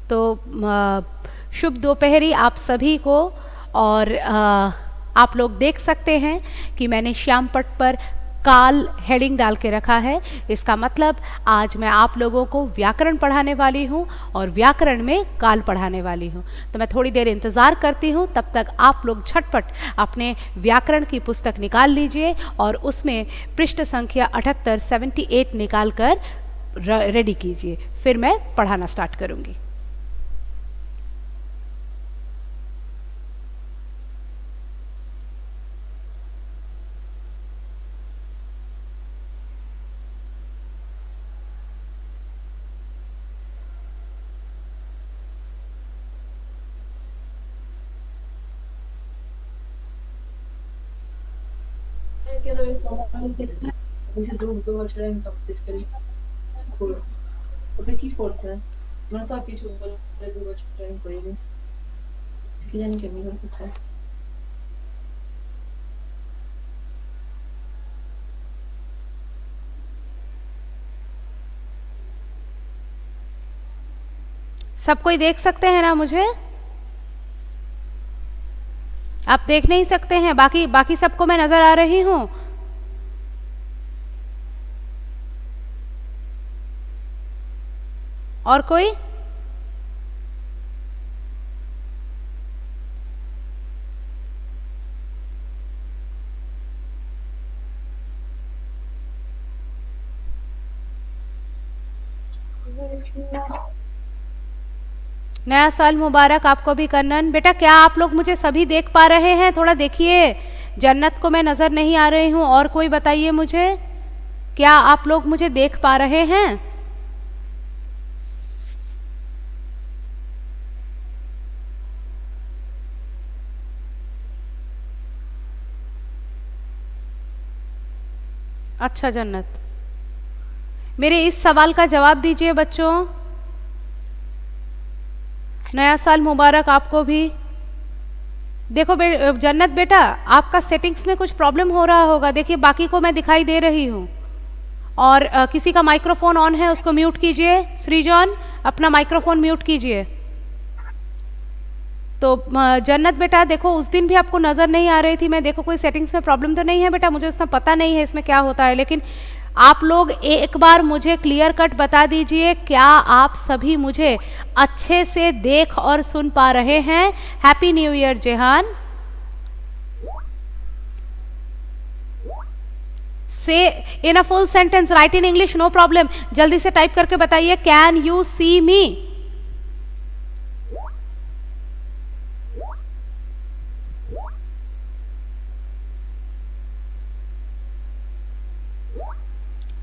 तो शुभ दोपहरी आप सभी को। और आप लोग देख सकते हैं कि मैंने श्याम पट पर काल हेडिंग डाल के रखा है। इसका मतलब आज मैं आप लोगों को व्याकरण पढ़ाने वाली हूँ और व्याकरण में काल पढ़ाने वाली हूँ। तो मैं थोड़ी देर इंतज़ार करती हूँ, तब तक आप लोग झटपट अपने व्याकरण की पुस्तक निकाल लीजिए और उसमें पृष्ठ संख्या 78 निकाल कर रेडी कीजिए, फिर मैं पढ़ाना स्टार्ट करूँगी। কি করছে মানে তো কিছু বলে 2 বছর ট্রেন করিনি কি জানি কেমন করতে। सब कोई देख सकते हैं ना मुझे? आप देख नहीं सकते हैं? बाकी सबको मैं नजर आ रही हूँ? और कोई? नया साल मुबारक आपको भी कन्नन। बेटा क्या आप लोग मुझे सभी देख पा रहे हैं? थोड़ा देखिए, जन्नत को मैं नजर नहीं आ रही हूँ। और कोई बताइए मुझे, क्या आप लोग मुझे देख पा रहे हैं? अच्छा जन्नत, मेरे इस सवाल का जवाब दीजिए बच्चों। नया साल मुबारक आपको भी। देखो जन्नत बेटा, आपका सेटिंग्स में कुछ प्रॉब्लम हो रहा होगा। देखिए बाकी को मैं दिखाई दे रही हूँ। और किसी का माइक्रोफोन ऑन है उसको म्यूट कीजिए। सृजन अपना माइक्रोफोन म्यूट कीजिए। तो जन्नत बेटा देखो, उस दिन भी आपको नज़र नहीं आ रही थी मैं। देखो कोई सेटिंग्स में प्रॉब्लम तो नहीं है बेटा? मुझे उसका पता नहीं है इसमें क्या होता है, लेकिन आप लोग एक बार मुझे क्लियर कट बता दीजिए, क्या आप सभी मुझे अच्छे से देख और सुन पा रहे हैं? Happy new year Jehan. Say in a full sentence, write in English, no problem. जल्दी से टाइप करके बताइए, कैन यू सी मी?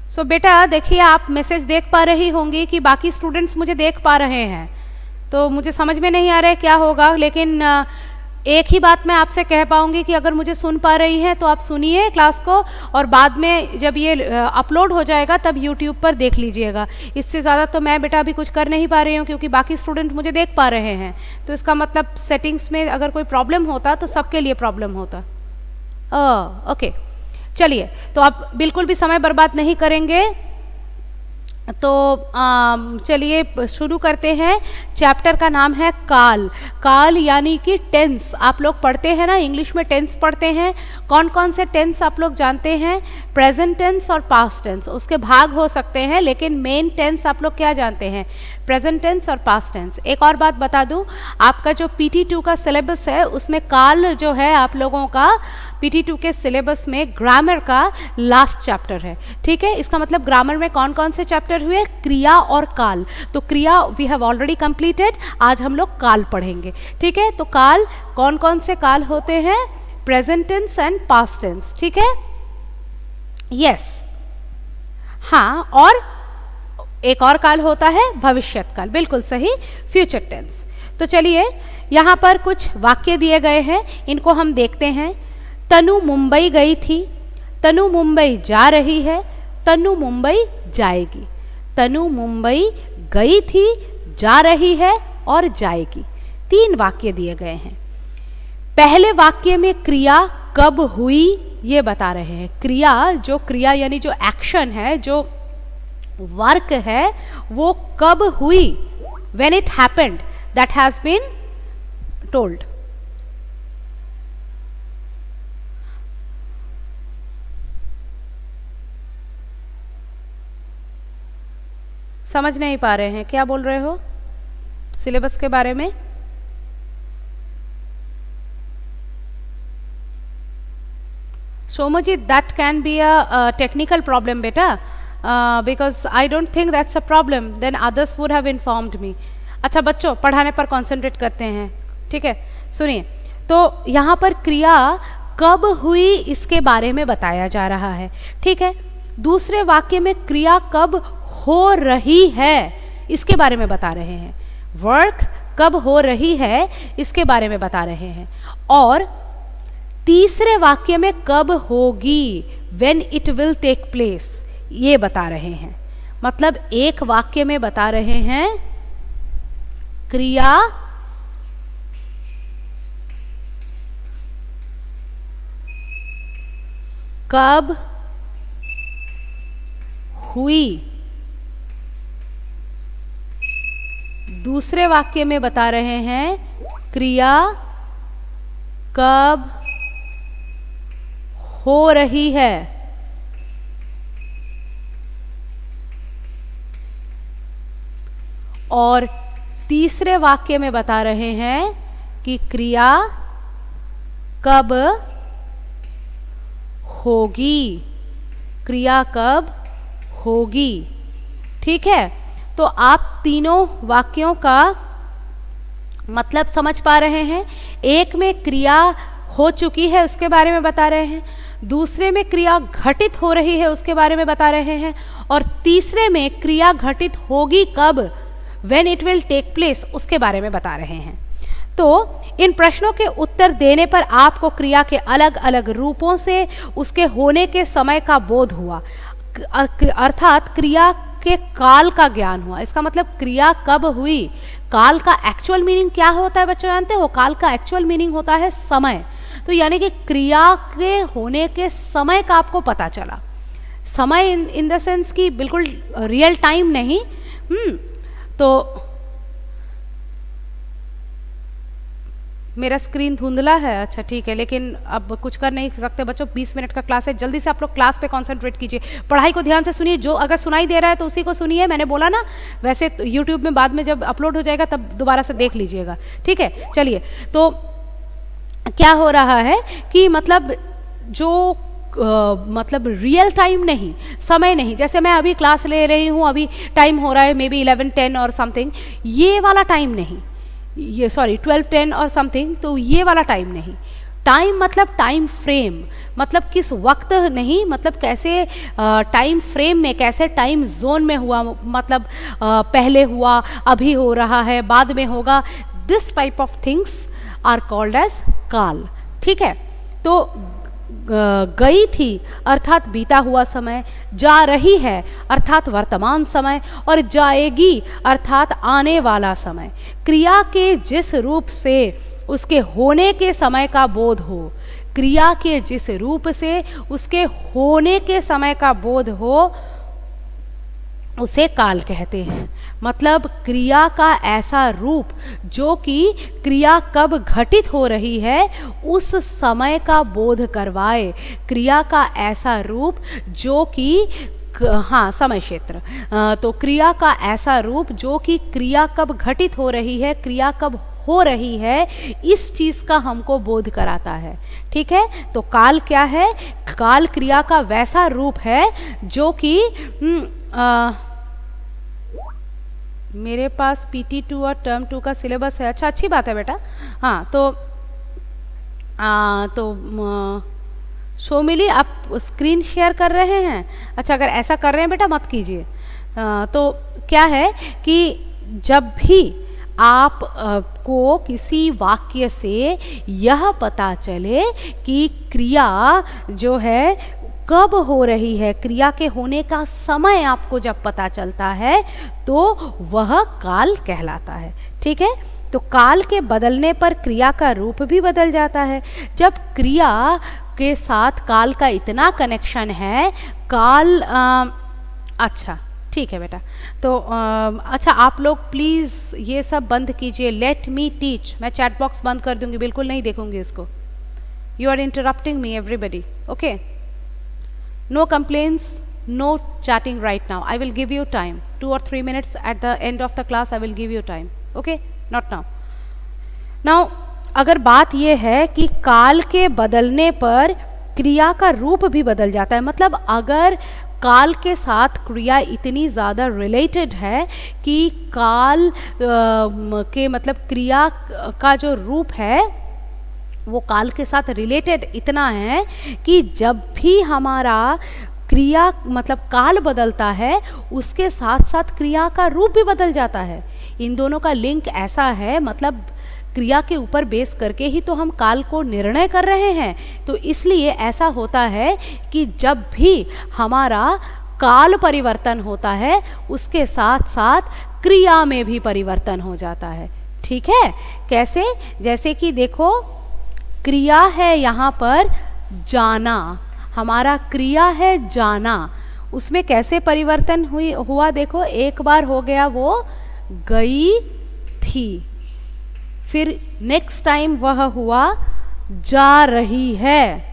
सो बेटा देखिए, आप मैसेज देख पा रही होंगी कि बाकी स्टूडेंट्स मुझे देख पा रहे हैं। तो मुझे समझ में नहीं आ रहा है क्या होगा, लेकिन एक ही बात मैं आपसे कह पाऊंगी कि अगर मुझे सुन पा रही हैं तो आप सुनिए क्लास को, और बाद में जब ये अपलोड हो जाएगा तब यूट्यूब पर देख लीजिएगा। इससे ज़्यादा तो मैं बेटा अभी कुछ कर नहीं पा रही हूँ, क्योंकि बाकी स्टूडेंट मुझे देख पा रहे हैं। तो इसका मतलब सेटिंग्स में अगर कोई प्रॉब्लम होता तो सबके लिए प्रॉब्लम होता। ओके, चलिए, तो आप बिल्कुल भी समय बर्बाद नहीं करेंगे। तो चलिए शुरू करते हैं। चैप्टर का नाम है काल। काल यानी कि टेंस। आप लोग पढ़ते हैं ना, इंग्लिश में टेंस पढ़ते हैं। कौन कौन से टेंस आप लोग जानते हैं? प्रेजेंट टेंस और पास्ट टेंस, उसके भाग हो सकते हैं, लेकिन मेन टेंस आप लोग क्या जानते हैं? प्रेजेंट टेंस और पास्ट टेंस। एक और बात बता दूं, आपका जो PT2 का सिलेबस है उसमें काल जो है आप लोगों का PT2 के सिलेबस में ग्रामर का लास्ट चैप्टर है। ठीक है, इसका मतलब ग्रामर में कौन कौन से चैप्टर हुए? क्रिया और काल। तो क्रिया वी हैव ऑलरेडी कंप्लीटेड, आज हम लोग काल पढ़ेंगे। ठीक है, तो काल, कौन कौन से काल होते हैं? Present tense and past tense. ठीक है, यस, हाँ, और एक और काल होता है भविष्यत काल। बिल्कुल सही, फ्यूचर टेंस। तो चलिए, यहाँ पर कुछ वाक्य दिए गए हैं, इनको हम देखते हैं। तनु मुंबई गई थी, तनु मुंबई जा रही है, तनु मुंबई जाएगी। तनु मुंबई गई थी, जा रही है और जाएगी। 3 वाक्य दिए गए हैं। पहले वाक्य में क्रिया कब हुई ये बता रहे हैं। क्रिया यानी जो एक्शन है, जो वर्क है, वो कब हुई when it happened, that has been told. समझ नहीं पा रहे हैं, क्या बोल रहे हो सिलेबस के बारे में? Somajit, that can be a technical problem beta, because I don't think that's a problem, then others would have informed me. अच्छा बच्चों, पढ़ाने पर कॉन्सेंट्रेट करते हैं, ठीक है? सुनिए, तो यहाँ पर क्रिया कब हुई इसके बारे में बताया जा रहा है, ठीक है? दूसरे वाक्य में क्रिया कब हो रही है इसके बारे में बता रहे हैं, वर्क कब हो रही है इसके बारे में बता रहे हैं, और तीसरे वाक्य में कब होगी, when it will take place, ये बता रहे हैं। मतलब एक वाक्य में बता रहे हैं क्रिया कब हुई, दूसरे वाक्य में बता रहे हैं क्रिया कब हो रही है। और तीसरे वाक्य में बता रहे हैं कि क्रिया कब होगी, क्रिया कब होगी, ठीक है? तो आप तीनों वाक्यों का मतलब समझ पा रहे हैं। एक में क्रिया हो चुकी है उसके बारे में बता रहे हैं, दूसरे में क्रिया घटित हो रही है उसके बारे में बता रहे हैं, और तीसरे में क्रिया घटित होगी कब, when it will take place, उसके बारे में बता रहे हैं। तो इन प्रश्नों के उत्तर देने पर आपको क्रिया के अलग अलग रूपों से उसके होने के समय का बोध हुआ, अर्थात क्रिया के काल का ज्ञान हुआ। इसका मतलब क्रिया कब हुई, काल का एक्चुअल मीनिंग क्या होता है बच्चों जानते हो? काल का एक्चुअल मीनिंग होता है समय। तो यानी कि क्रिया के होने के समय का आपको पता चला, समय इन द सेंस कि बिल्कुल रियल टाइम नहीं। तो मेरा स्क्रीन धुंधला है, अच्छा ठीक है, लेकिन अब कुछ कर नहीं सकते बच्चों, 20 मिनट का क्लास है, जल्दी से आप लोग क्लास पे कंसंट्रेट कीजिए, पढ़ाई को ध्यान से सुनिए, जो अगर सुनाई दे रहा है तो उसी को सुनिए। मैंने बोला ना, वैसे तो यूट्यूब में बाद में जब अपलोड हो जाएगा तब दोबारा से देख लीजिएगा, ठीक है? चलिए, तो क्या हो रहा है कि मतलब जो मतलब रियल टाइम नहीं, समय नहीं, जैसे मैं अभी क्लास ले रही हूँ, अभी टाइम हो रहा है मे बी 11:10 और समथिंग, ये वाला टाइम नहीं, ये सॉरी 12:10 और समथिंग, तो ये वाला टाइम नहीं। टाइम मतलब टाइम फ्रेम, मतलब किस वक्त नहीं, मतलब कैसे टाइम फ्रेम में, कैसे टाइम जोन में हुआ, मतलब पहले हुआ, अभी हो रहा है, बाद में होगा, this type of things are called as काल, ठीक है? तो गई थी अर्थात बीता हुआ समय, जा रही है अर्थात वर्तमान समय, और जाएगी अर्थात आने वाला समय। क्रिया के जिस रूप से उसके होने के समय का बोध हो, क्रिया के जिस रूप से उसके होने के समय का बोध हो, उसे काल कहते हैं। मतलब क्रिया का ऐसा रूप जो कि क्रिया कब घटित हो रही है उस समय का बोध करवाए, क्रिया का ऐसा रूप जो कि हाँ समय क्षेत्र, तो क्रिया का ऐसा रूप जो कि क्रिया कब घटित हो रही है, क्रिया कब हो रही है, इस चीज का हमको बोध कराता है, ठीक है? तो काल क्या है? काल क्रिया का वैसा रूप है जो कि मेरे पास PT2 और टर्म 2 का सिलेबस है। अच्छा, अच्छी बात है बेटा। हाँ, तो शोमिली आप स्क्रीन शेयर कर रहे हैं? अच्छा, अगर ऐसा कर रहे हैं बेटा मत कीजिए। तो क्या है कि जब भी आप को किसी वाक्य से यह पता चले कि क्रिया जो है कब हो रही है, क्रिया के होने का समय आपको जब पता चलता है तो वह काल कहलाता है, ठीक है? तो काल के बदलने पर क्रिया का रूप भी बदल जाता है। जब क्रिया के साथ काल का इतना कनेक्शन है, काल अच्छा ठीक है बेटा। तो अच्छा आप लोग प्लीज़ ये सब बंद कीजिए। Let me teach. मैं चैट बॉक्स बंद कर दूंगी, बिल्कुल नहीं देखूंगी इसको। You are interrupting me everybody, okay. No complaints, no chatting right now. I will give you time, 2 or 3 minutes at the end of the class I will give you time, okay, not now. Now अगर बात ये है कि काल के बदलने पर क्रिया का रूप भी बदल जाता है, मतलब अगर काल के साथ क्रिया इतनी ज़्यादा रिलेटेड है कि काल के मतलब क्रिया का जो रूप है वो काल के साथ रिलेटेड इतना है कि जब भी हमारा क्रिया मतलब काल बदलता है उसके साथ साथ क्रिया का रूप भी बदल जाता है। इन दोनों का लिंक ऐसा है, मतलब क्रिया के ऊपर बेस करके ही तो हम काल को निर्णय कर रहे हैं। तो इसलिए ऐसा होता है कि जब भी हमारा काल परिवर्तन होता है उसके साथ साथ क्रिया में भी परिवर्तन हो जाता है। ठीक है, कैसे? जैसे कि देखो क्रिया है यहाँ पर जाना, हमारा क्रिया है जाना, उसमें कैसे परिवर्तन हुआ देखो, एक बार हो गया वो गई थी, फिर नेक्स्ट टाइम वह हुआ जा रही है,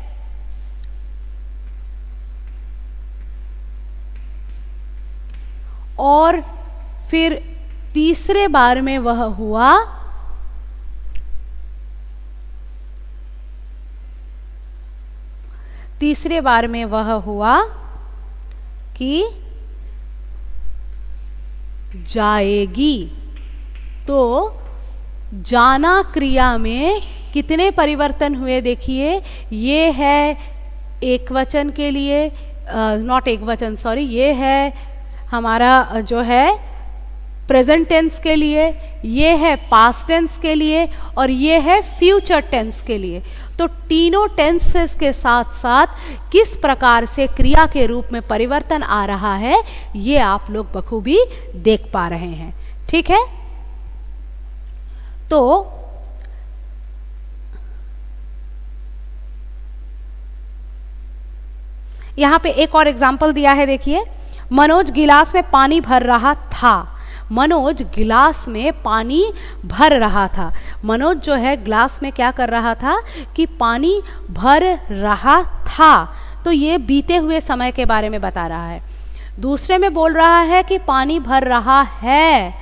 और फिर तीसरे बार में वह हुआ कि जाएगी। तो जाना क्रिया में कितने परिवर्तन हुए देखिए, ये है एक वचन के लिए, नॉट एक वचन सॉरी, ये है हमारा जो है प्रेजेंट टेंस के लिए, ये है पास्ट टेंस के लिए, और ये है फ्यूचर टेंस के लिए। तो तीनों टेंसेस के साथ साथ किस प्रकार से क्रिया के रूप में परिवर्तन आ रहा है ये आप लोग बखूबी देख पा रहे हैं। ठीक है, तो यहां पे एक और एग्जाम्पल दिया है, देखिए मनोज गिलास में पानी भर रहा था। मनोज गिलास में पानी भर रहा था। मनोज जो है ग्लास में क्या कर रहा था कि पानी भर रहा था, तो ये बीते हुए समय के बारे में बता रहा है। दूसरे में बोल रहा है कि पानी भर रहा है,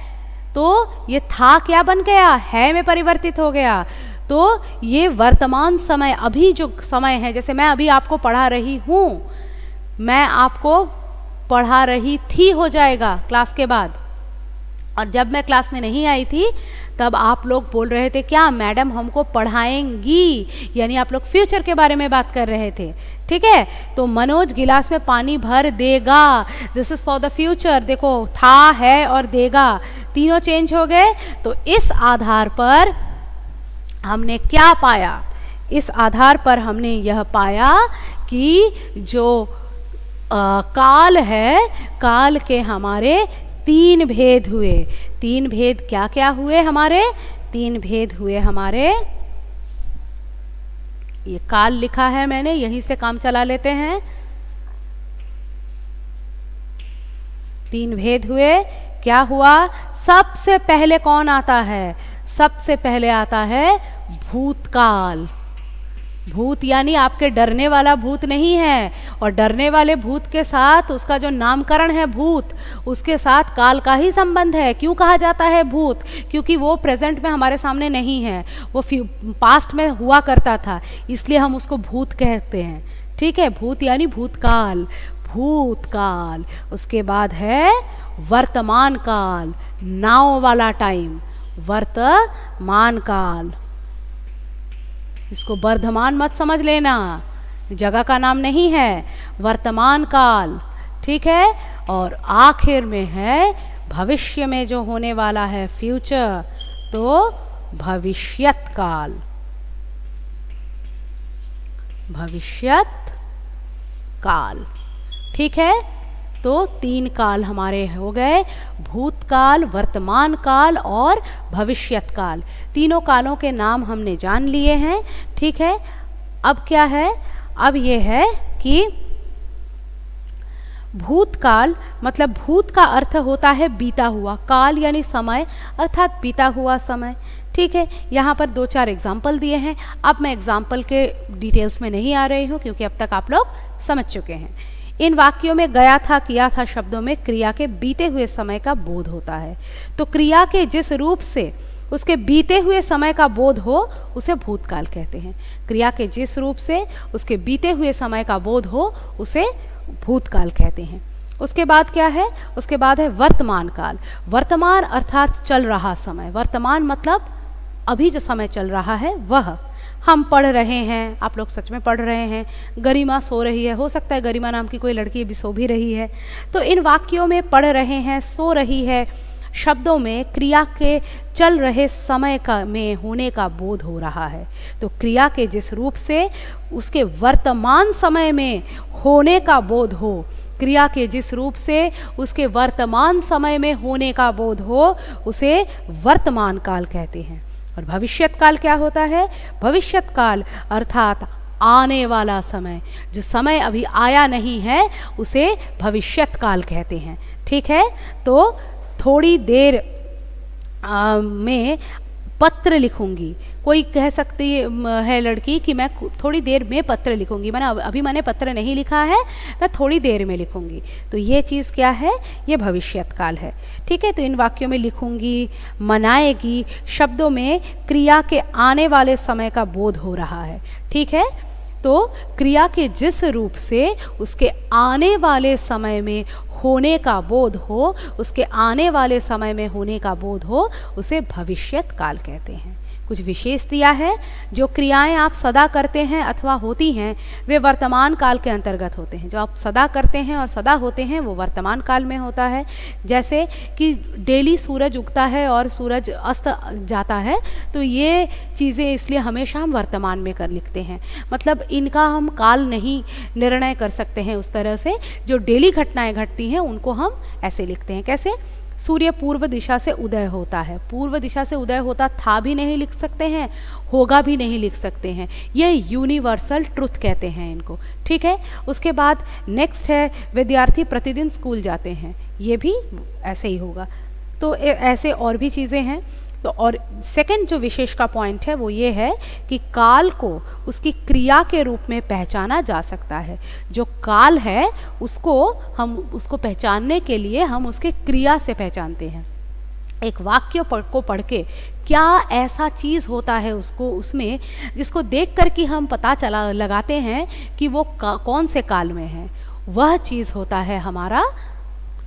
तो ये था क्या बन गया, है में परिवर्तित हो गया। तो ये वर्तमान समय, अभी जो समय है, जैसे मैं अभी आपको पढ़ा रही हूँ, मैं आपको पढ़ा रही थी हो जाएगा क्लास के बाद। और जब मैं क्लास में नहीं आई थी तब आप लोग बोल रहे थे क्या मैडम हमको पढ़ाएंगी, यानी आप लोग फ्यूचर के बारे में बात कर रहे थे। ठीक है, तो मनोज गिलास में पानी भर देगा, this is for the future. देखो था, है और देगा तीनों चेंज हो गए। तो इस आधार पर हमने क्या पाया, इस आधार पर हमने यह पाया कि जो काल है, काल के हमारे तीन भेद हुए। तीन भेद क्या क्या हुए हमारे, तीन भेद हुए हमारे, ये काल लिखा है मैंने, यहीं से काम चला लेते हैं। तीन भेद हुए, क्या हुआ, सबसे पहले कौन आता है, सबसे पहले आता है भूतकाल। भूत यानी आपके डरने वाला भूत नहीं है, और डरने वाले भूत के साथ उसका जो नामकरण है भूत, उसके साथ काल का ही संबंध है। क्यों कहा जाता है भूत, क्योंकि वो प्रेजेंट में हमारे सामने नहीं है, वो पास्ट में हुआ करता था, इसलिए हम उसको भूत कहते हैं। ठीक है, भूत यानी भूतकाल, भूतकाल। उसके बाद है वर्तमान काल, नाव वाला टाइम, वर्तमान काल। इसको वर्धमान मत समझ लेना, जगह का नाम नहीं है, वर्तमान काल। ठीक है, और आखिर में है भविष्य में जो होने वाला है फ्यूचर, तो भविष्यत काल, भविष्यत काल। ठीक है, तो तीन काल हमारे हो गए, भूतकाल, वर्तमान काल और भविष्यत काल। तीनों कालों के नाम हमने जान लिए हैं। ठीक है, अब क्या है, अब ये है कि भूतकाल मतलब भूत का अर्थ होता है बीता हुआ, काल यानी समय अर्थात बीता हुआ समय। ठीक है, यहाँ पर 2-4 एग्जाम्पल दिए हैं। अब मैं एग्जाम्पल के डिटेल्स में नहीं आ रही हूँ क्योंकि अब तक आप लोग समझ चुके हैं। इन वाक्यों में गया था, किया था शब्दों में क्रिया के बीते हुए समय का बोध होता है। तो क्रिया के जिस रूप से उसके बीते हुए समय का बोध हो उसे भूतकाल कहते हैं। क्रिया के जिस रूप से उसके बीते हुए समय का बोध हो उसे भूतकाल कहते हैं। उसके बाद क्या है? उसके बाद है वर्तमान काल। वर्तमान अर्थात चल रहा समय। वर्तमान मतलब अभी जो समय चल रहा है वह। हम पढ़ रहे हैं, आप लोग सच में पढ़ रहे हैं। गरिमा सो रही है, हो सकता है गरिमा नाम की कोई लड़की भी सो भी रही है। तो इन वाक्यों में पढ़ रहे हैं, सो रही है शब्दों में क्रिया के चल रहे समय का में होने का बोध हो रहा है। तो क्रिया के जिस रूप से उसके वर्तमान समय में होने का बोध हो, क्रिया के जिस रूप से उसके वर्तमान समय में होने का बोध हो उसे वर्तमान काल कहते हैं। और भविष्यत काल क्या होता है? भविष्यत काल अर्थात आने वाला समय, जो समय अभी आया नहीं है उसे भविष्यत काल कहते हैं। ठीक है, तो थोड़ी देर में पत्र लिखूंगी। कोई कह सकती है लड़की कि मैं थोड़ी देर में पत्र लिखूंगी, मैंने पत्र नहीं लिखा है, मैं थोड़ी देर में लिखूंगी। तो ये चीज़ क्या है? ये भविष्यत काल है। ठीक है, तो इन वाक्यों में लिखूंगी, मनाएगी शब्दों में क्रिया के आने वाले समय का बोध हो रहा है। ठीक है, तो क्रिया के जिस रूप से उसके आने वाले समय में होने का बोध हो, उसके आने वाले समय में होने का बोध हो उसे भविष्यत काल कहते हैं। कुछ विशेष दिया है। जो क्रियाएं आप सदा करते हैं अथवा होती हैं वे वर्तमान काल के अंतर्गत होते हैं। जो आप सदा करते हैं और सदा होते हैं वो वर्तमान काल में होता है। जैसे कि डेली सूरज उगता है और सूरज अस्त जाता है, तो ये चीज़ें इसलिए हमेशा हम वर्तमान में कर लिखते हैं। मतलब इनका हम काल नहीं निर्णय कर सकते हैं उस तरह से। जो डेली घटनाएं घटती हैं उनको हम ऐसे लिखते हैं। कैसे? सूर्य पूर्व दिशा से उदय होता है। पूर्व दिशा से उदय होता था भी नहीं लिख सकते हैं, होगा भी नहीं लिख सकते हैं। ये यूनिवर्सल ट्रुथ कहते हैं इनको। ठीक है, उसके बाद नेक्स्ट है विद्यार्थी प्रतिदिन स्कूल जाते हैं। ये भी ऐसे ही होगा। तो ऐसे और भी चीज़ें हैं। तो और सेकंड जो विशेष का पॉइंट है वो ये है कि काल को उसकी क्रिया के रूप में पहचाना जा सकता है। जो काल है उसको पहचानने के लिए हम उसके क्रिया से पहचानते हैं। एक वाक्य को पढ़ के क्या ऐसा चीज़ होता है उसमें जिसको देख कर कि हम पता लगाते हैं कि वो कौन से काल में है। वह चीज़ होता है हमारा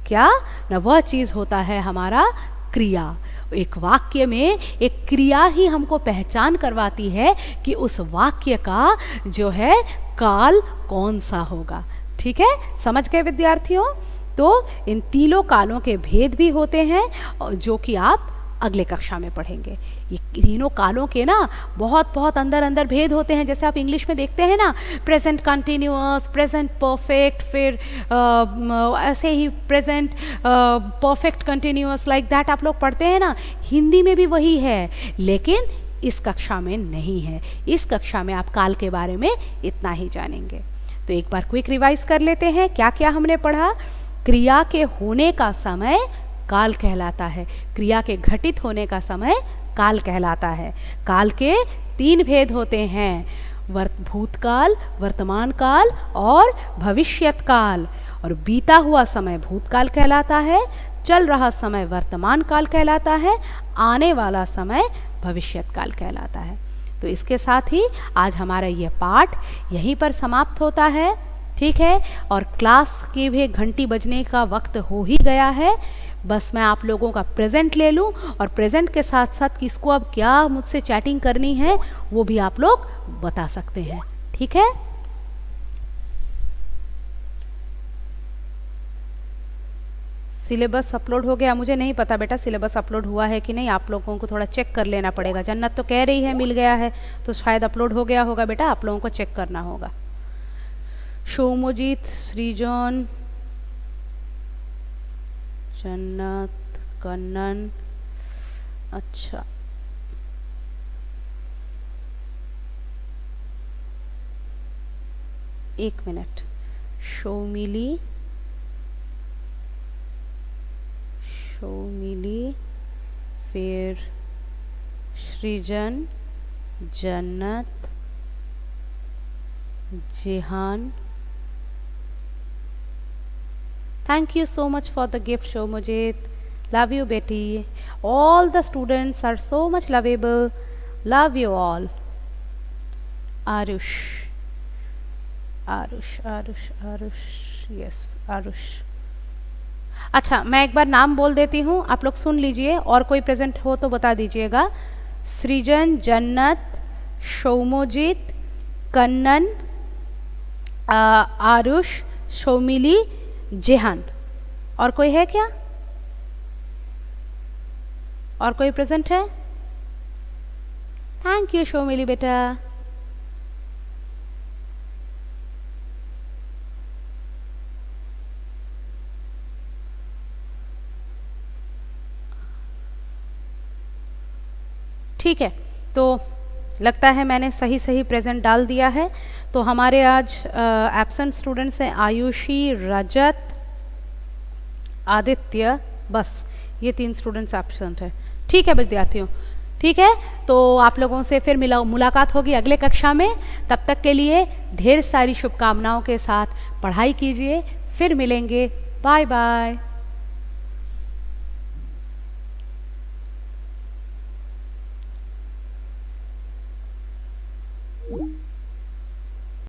क्या न, वह चीज़ होता है हमारा क्रिया। एक वाक्य में एक क्रिया ही हमको पहचान करवाती है कि उस वाक्य का जो है काल कौन सा होगा। ठीक है, समझ गए विद्यार्थियों? तो इन तीनों कालों के भेद भी होते हैं जो कि आप अगले कक्षा में पढ़ेंगे। ये तीनों कालों के ना बहुत बहुत अंदर भेद होते हैं। जैसे आप इंग्लिश में देखते हैं ना, प्रेजेंट कंटिन्यूअस, प्रेजेंट परफेक्ट, फिर ऐसे ही present perfect continuous, like that आप लोग पढ़ते हैं ना। हिंदी में भी वही है, लेकिन इस कक्षा में नहीं है। इस कक्षा में आप काल के बारे में इतना ही जानेंगे। तो एक बार क्विक रिवाइज कर लेते हैं। क्या क्या हमने पढ़ा? क्रिया के होने का समय काल कहलाता है। क्रिया के घटित होने का समय काल कहलाता है। काल के 3 भेद होते हैं, भूतकाल, वर्तमान काल और भविष्यत काल। और बीता हुआ समय भूतकाल कहलाता है, चल रहा समय वर्तमान काल कहलाता है, आने वाला समय भविष्यत काल कहलाता है। तो इसके साथ ही आज हमारा ये पाठ यहीं पर समाप्त होता है। ठीक है, और क्लास की भी घंटी बजने का वक्त हो ही गया है। बस मैं आप लोगों का प्रेजेंट ले लूं और प्रेजेंट के साथ साथ किसको अब क्या मुझसे चैटिंग करनी है वो भी आप लोग बता सकते हैं। ठीक है, सिलेबस अपलोड हो गया? मुझे नहीं पता बेटा सिलेबस अपलोड हुआ है कि नहीं, आप लोगों को थोड़ा चेक कर लेना पड़ेगा। जन्नत तो कह रही है मिल गया है, तो शायद अपलोड हो गया होगा बेटा, आप लोगों को चेक करना होगा। शोमोजीत, सृजन, जन्नत, कन्नन, अच्छा एक मिनट, शोमिली, शौमिली, फिर सृजन, जन्नत, जिहान। Thank you so much for the gift, Shomojit. Love you, Betty. All the students are so much lovable. Love you all. Arush. Aarush Aarush Aarush, yes Aarush. अच्छा, मैं एक बार नाम बोल देती हूँ, आप लोग सुन लीजिए, और कोई प्रेजेंट हो तो बता दीजिएगा। सृजन, जन्नत, शौमोजित, कन्नन, आरुष, शौमिली, जेहान। और कोई है क्या? और कोई प्रेजेंट है? थैंक यू शौमिली बेटा। ठीक है, तो लगता है मैंने सही सही प्रेजेंट डाल दिया है। तो हमारे आज एब्सेंट स्टूडेंट्स हैं आयुषी, रजत, आदित्य, बस ये 3 स्टूडेंट्स एब्सेंट हैं। ठीक है विद्यार्थियों, ठीक है, तो आप लोगों से फिर मुलाकात होगी अगले कक्षा में। तब तक के लिए ढेर सारी शुभकामनाओं के साथ पढ़ाई कीजिए, फिर मिलेंगे। Bye bye.